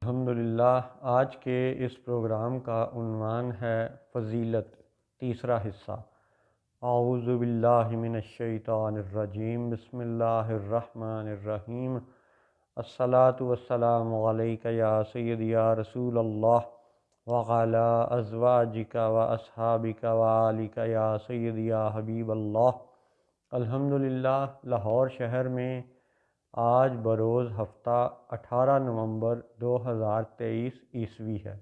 الحمدللہ آج کے اس پروگرام کا عنوان ہے فضیلت، تیسرا حصہ۔ اعوذ باللہ من الشیطان الرجیم، بسم اللہ الرحمن الرحیم۔ الصلاۃ والسلام علیک یا سیدی یا رسول اللہ وعلی ازواجک و اصحابک و آلک یا سیدی یا حبیب اللہ۔ الحمدللہ لاہور شہر میں آج بروز ہفتہ 18 نومبر 2023 عیسوی ہے۔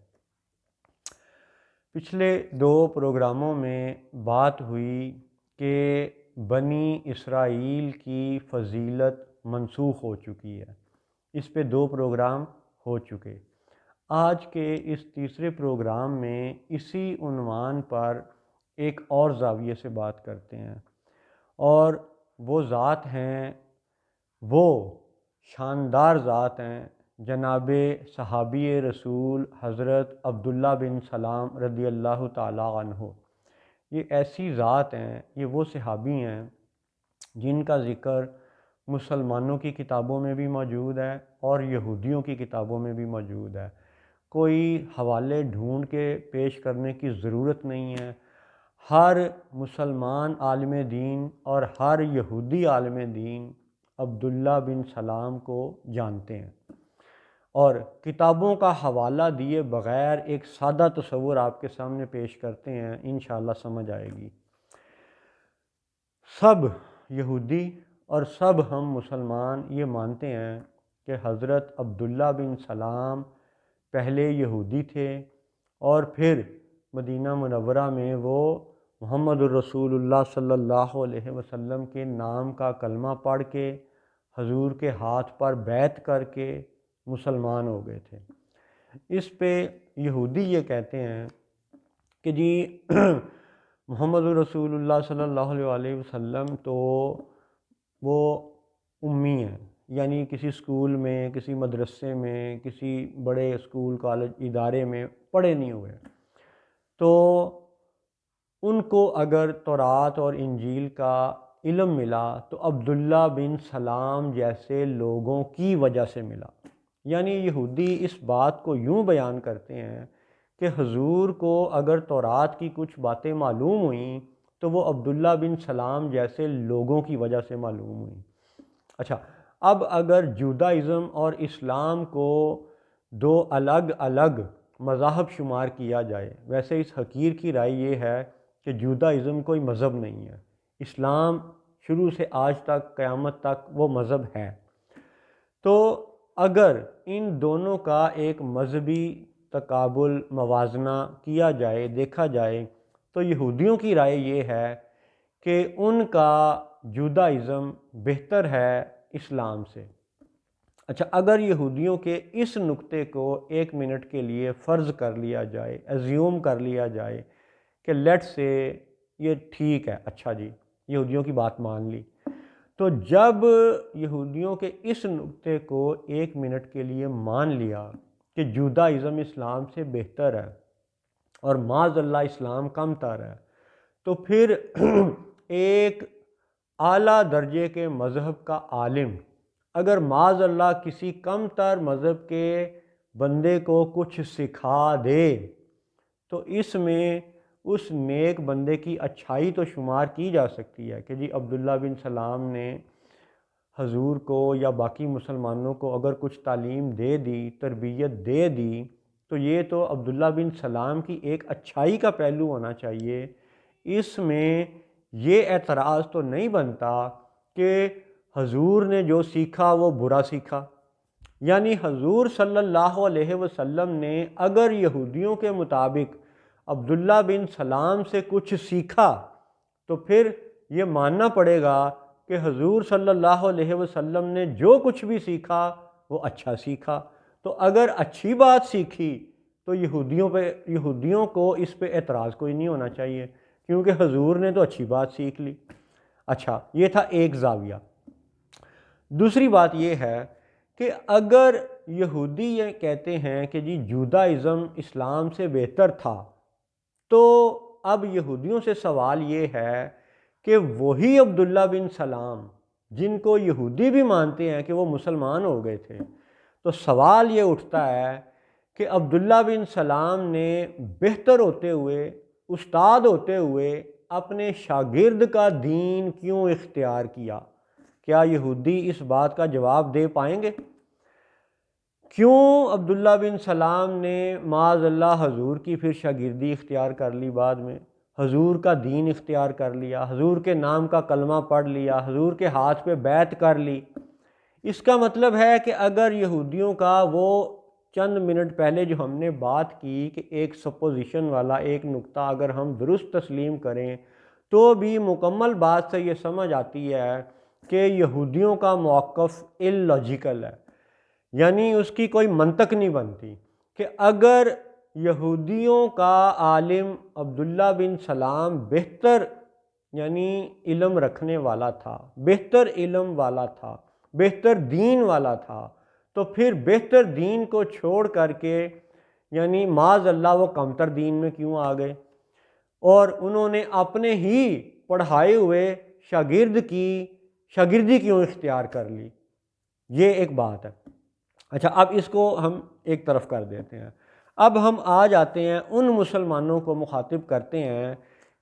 پچھلے دو پروگراموں میں بات ہوئی کہ بنی اسرائیل کی فضیلت منسوخ ہو چکی ہے، اس پہ دو پروگرام ہو چکے۔ آج کے اس تیسرے پروگرام میں اسی عنوان پر ایک اور زاویے سے بات کرتے ہیں، اور وہ ذات ہیں، وہ شاندار ذات ہیں جناب صحابی رسول حضرت عبداللہ بن سلام رضی اللہ تعالیٰ عنہ۔ یہ ایسی ذات ہیں، یہ وہ صحابی ہیں جن کا ذکر مسلمانوں کی کتابوں میں بھی موجود ہے اور یہودیوں کی کتابوں میں بھی موجود ہے۔ کوئی حوالے ڈھونڈ کے پیش کرنے کی ضرورت نہیں ہے۔ ہر مسلمان عالم دین اور ہر یہودی عالم دین عبداللہ بن سلام کو جانتے ہیں، اور کتابوں کا حوالہ دیے بغیر ایک سادہ تصور آپ کے سامنے پیش کرتے ہیں، انشاءاللہ سمجھ آئے گی۔ سب یہودی اور سب ہم مسلمان یہ مانتے ہیں کہ حضرت عبداللہ بن سلام پہلے یہودی تھے، اور پھر مدینہ منورہ میں وہ محمد الرسول اللہ صلی اللہ علیہ وسلم کے نام کا کلمہ پڑھ کے حضور کے ہاتھ پر بیعت کر کے مسلمان ہو گئے تھے۔ اس پہ یہودی یہ کہتے ہیں کہ جی محمد الرسول اللہ صلی اللہ علیہ وسلم تو وہ امی ہیں، یعنی کسی اسکول میں، کسی مدرسے میں، کسی بڑے اسکول کالج ادارے میں پڑھے نہیں ہوئے، تو ان کو اگر تورات اور انجیل کا علم ملا تو عبداللہ بن سلام جیسے لوگوں کی وجہ سے ملا۔ یعنی یہودی اس بات کو یوں بیان کرتے ہیں کہ حضور کو اگر تورات کی کچھ باتیں معلوم ہوئیں تو وہ عبداللہ بن سلام جیسے لوگوں کی وجہ سے معلوم ہوئیں۔ اچھا، اب اگر جودائزم اور اسلام کو دو الگ الگ مذاہب شمار کیا جائے، ویسے اس حقیر کی رائے یہ ہے کہ جودائزم کوئی مذہب نہیں ہے، اسلام شروع سے آج تک قیامت تک وہ مذہب ہے۔ تو اگر ان دونوں کا ایک مذہبی تقابل موازنہ کیا جائے، دیکھا جائے، تو یہودیوں کی رائے یہ ہے کہ ان کا جودائزم بہتر ہے اسلام سے۔ اچھا، اگر یہودیوں کے اس نقطے کو ایک منٹ کے لیے فرض کر لیا جائے، ایزیوم کر لیا جائے کہ لیٹ سے یہ ٹھیک ہے، اچھا جی یہودیوں کی بات مان لی، تو جب یہودیوں کے اس نقطے کو ایک منٹ کے لیے مان لیا کہ جودائزم اسلام سے بہتر ہے اور معاذ اللہ اسلام کم تر ہے، تو پھر ایک اعلیٰ درجے کے مذہب کا عالم اگر معاذ اللہ کسی کم تر مذہب کے بندے کو کچھ سکھا دے تو اس میں اس نیک بندے کی اچھائی تو شمار کی جا سکتی ہے کہ جی عبداللہ بن سلام نے حضور کو یا باقی مسلمانوں کو اگر کچھ تعلیم دے دی، تربیت دے دی، تو یہ تو عبداللہ بن سلام کی ایک اچھائی کا پہلو ہونا چاہیے۔ اس میں یہ اعتراض تو نہیں بنتا کہ حضور نے جو سیکھا وہ برا سیکھا۔ یعنی حضور صلی اللہ علیہ وسلم نے اگر یہودیوں کے مطابق عبداللہ بن سلام سے کچھ سیکھا تو پھر یہ ماننا پڑے گا کہ حضور صلی اللہ علیہ وسلم نے جو کچھ بھی سیکھا وہ اچھا سیکھا۔ تو اگر اچھی بات سیکھی تو یہودیوں کو اس پہ اعتراض کوئی نہیں ہونا چاہیے، کیونکہ حضور نے تو اچھی بات سیکھ لی۔ اچھا، یہ تھا ایک زاویہ۔ دوسری بات یہ ہے کہ اگر یہودی یہ کہتے ہیں کہ جی جودائزم اسلام سے بہتر تھا، تو اب یہودیوں سے سوال یہ ہے کہ وہی عبداللہ بن سلام جن کو یہودی بھی مانتے ہیں کہ وہ مسلمان ہو گئے تھے، تو سوال یہ اٹھتا ہے کہ عبداللہ بن سلام نے بہتر ہوتے ہوئے، استاد ہوتے ہوئے اپنے شاگرد کا دین کیوں اختیار کیا؟ کیا یہودی اس بات کا جواب دے پائیں گے؟ کیوں عبداللہ بن سلام نے معاذ اللہ حضور کی پھر شاگردی اختیار کر لی، بعد میں حضور کا دین اختیار کر لیا، حضور کے نام کا کلمہ پڑھ لیا، حضور کے ہاتھ پہ بیعت کر لی؟ اس کا مطلب ہے کہ اگر یہودیوں کا وہ چند منٹ پہلے جو ہم نے بات کی کہ ایک سپوزیشن والا ایک نقطہ اگر ہم درست تسلیم کریں تو بھی مکمل بات سے یہ سمجھ آتی ہے کہ یہودیوں کا موقف اللاجیکل ہے، یعنی اس کی کوئی منطق نہیں بنتی کہ اگر یہودیوں کا عالم عبداللہ بن سلام بہتر یعنی علم رکھنے والا تھا، بہتر علم والا تھا، بہتر دین والا تھا، تو پھر بہتر دین کو چھوڑ کر کے یعنی معاذ اللہ وہ کمتر دین میں کیوں آ گئے، اور انہوں نے اپنے ہی پڑھائے ہوئے شاگرد کی شاگردی کیوں اختیار کر لی؟ یہ ایک بات ہے۔ اچھا، اب اس کو ہم ایک طرف کر دیتے ہیں۔ اب ہم آ جاتے ہیں ان مسلمانوں کو مخاطب کرتے ہیں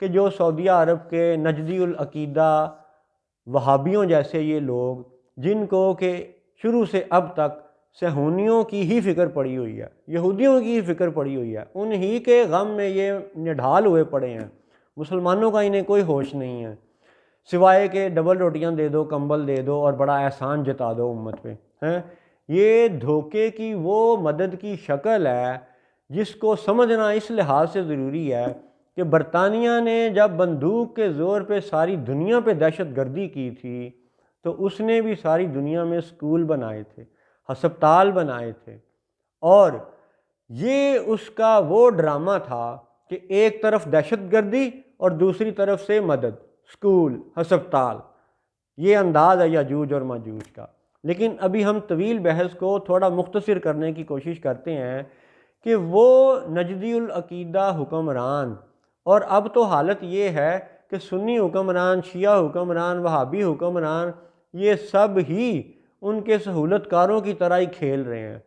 کہ جو سعودیہ عرب کے نجدی العقیدہ وہابیوں جیسے یہ لوگ، جن کو کہ شروع سے اب تک صہیونیوں کی ہی فکر پڑی ہوئی ہے، یہودیوں کی ہی فکر پڑی ہوئی ہے، انہی کے غم میں یہ نڈھال ہوئے پڑے ہیں، مسلمانوں کا انہیں کوئی ہوش نہیں ہے، سوائے کہ ڈبل روٹیاں دے دو، کمبل دے دو اور بڑا احسان جتا دو امت پہ ہیں۔ یہ دھوکے کی وہ مدد کی شکل ہے جس کو سمجھنا اس لحاظ سے ضروری ہے کہ برطانیہ نے جب بندوق کے زور پہ ساری دنیا پہ دہشت گردی کی تھی تو اس نے بھی ساری دنیا میں اسکول بنائے تھے، ہسپتال بنائے تھے، اور یہ اس کا وہ ڈرامہ تھا کہ ایک طرف دہشت گردی اور دوسری طرف سے مدد، اسکول، ہسپتال، یہ انداز ہے یاجوج اور ماجوج کا۔ لیکن ابھی ہم طویل بحث کو تھوڑا مختصر کرنے کی کوشش کرتے ہیں کہ وہ نجدی العقیدہ حکمران، اور اب تو حالت یہ ہے کہ سنی حکمران، شیعہ حکمران، وہابی حکمران، یہ سب ہی ان کے سہولت کاروں کی طرح ہی کھیل رہے ہیں،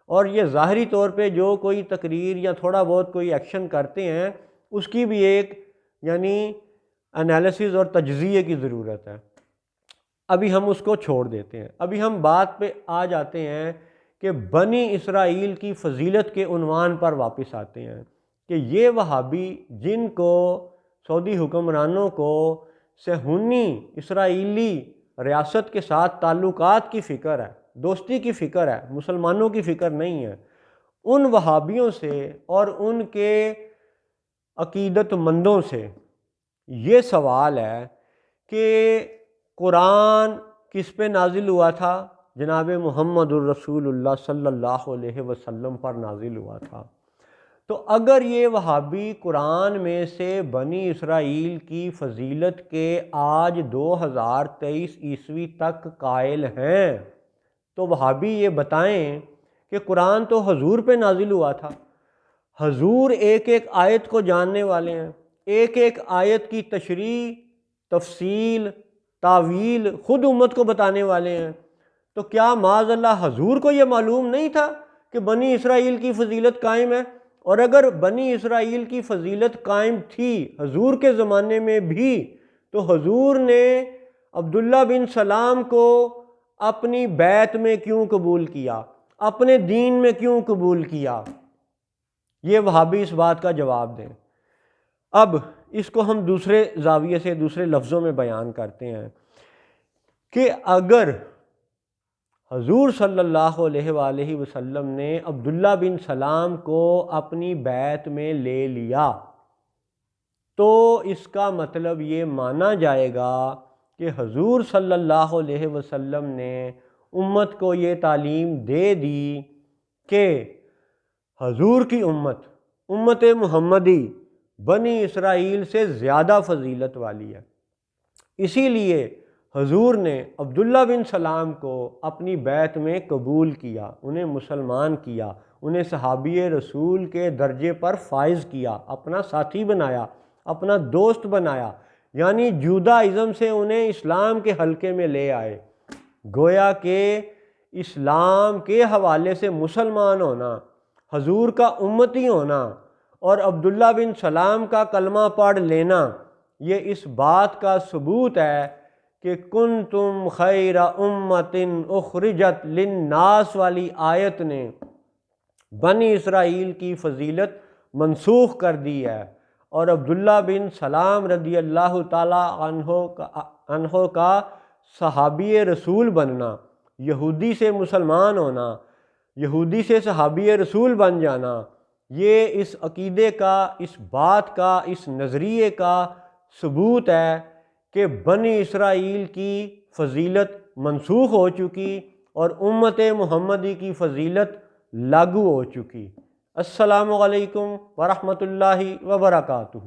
اور یہ ظاہری طور پہ جو کوئی تقریر یا تھوڑا بہت کوئی ایکشن کرتے ہیں اس کی بھی ایک یعنی انالیسز اور تجزیے کی ضرورت ہے۔ ابھی ہم اس کو چھوڑ دیتے ہیں، ابھی ہم بات پہ آ جاتے ہیں کہ بنی اسرائیل کی فضیلت کے عنوان پر واپس آتے ہیں کہ یہ وہابی جن کو سعودی حکمرانوں کو صہیونی اسرائیلی ریاست کے ساتھ تعلقات کی فکر ہے، دوستی کی فکر ہے، مسلمانوں کی فکر نہیں ہے، ان وہابیوں سے اور ان کے عقیدت مندوں سے یہ سوال ہے کہ قرآن کس پہ نازل ہوا تھا؟ جناب محمد الرسول اللہ صلی اللہ علیہ وسلم پر نازل ہوا تھا۔ تو اگر یہ وہابی قرآن میں سے بنی اسرائیل کی فضیلت کے آج 2023 عیسوی تک قائل ہیں تو وہابی یہ بتائیں کہ قرآن تو حضور پہ نازل ہوا تھا، حضور ایک ایک آیت کو جاننے والے ہیں، ایک ایک آیت کی تشریح، تفصیل، تاویل خود امت کو بتانے والے ہیں، تو کیا معاذ اللہ حضور کو یہ معلوم نہیں تھا کہ بنی اسرائیل کی فضیلت قائم ہے؟ اور اگر بنی اسرائیل کی فضیلت قائم تھی حضور کے زمانے میں بھی تو حضور نے عبداللہ بن سلام کو اپنی بیعت میں کیوں قبول کیا، اپنے دین میں کیوں قبول کیا؟ یہ وہابی اس بات کا جواب دیں۔ اب اس کو ہم دوسرے زاویے سے دوسرے لفظوں میں بیان کرتے ہیں کہ اگر حضور صلی اللہ علیہ وآلہ وسلم نے عبداللہ بن سلام کو اپنی بیعت میں لے لیا تو اس کا مطلب یہ مانا جائے گا کہ حضور صلی اللہ علیہ وسلم نے امت کو یہ تعلیم دے دی کہ حضور کی امت محمدی بنی اسرائیل سے زیادہ فضیلت والی ہے، اسی لیے حضور نے عبداللہ بن سلام کو اپنی بیعت میں قبول کیا، انہیں مسلمان کیا، انہیں صحابی رسول کے درجے پر فائز کیا، اپنا ساتھی بنایا، اپنا دوست بنایا، یعنی جودائزم سے انہیں اسلام کے حلقے میں لے آئے۔ گویا کہ اسلام کے حوالے سے مسلمان ہونا حضور کا امتی ہونا اور عبداللہ بن سلام کا کلمہ پڑھ لینا یہ اس بات کا ثبوت ہے کہ کنتم خیر امت اخرجت للناس والی آیت نے بنی اسرائیل کی فضیلت منسوخ کر دی ہے، اور عبداللہ بن سلام رضی اللہ تعالی عنہ کا صحابی رسول بننا، یہودی سے مسلمان ہونا، یہودی سے صحابی رسول بن جانا، یہ اس عقیدے کا، اس بات کا، اس نظریے کا ثبوت ہے کہ بنی اسرائیل کی فضیلت منسوخ ہو چکی اور امت محمدی کی فضیلت لاگو ہو چکی۔ السلام علیکم ورحمۃ اللہ وبرکاتہ۔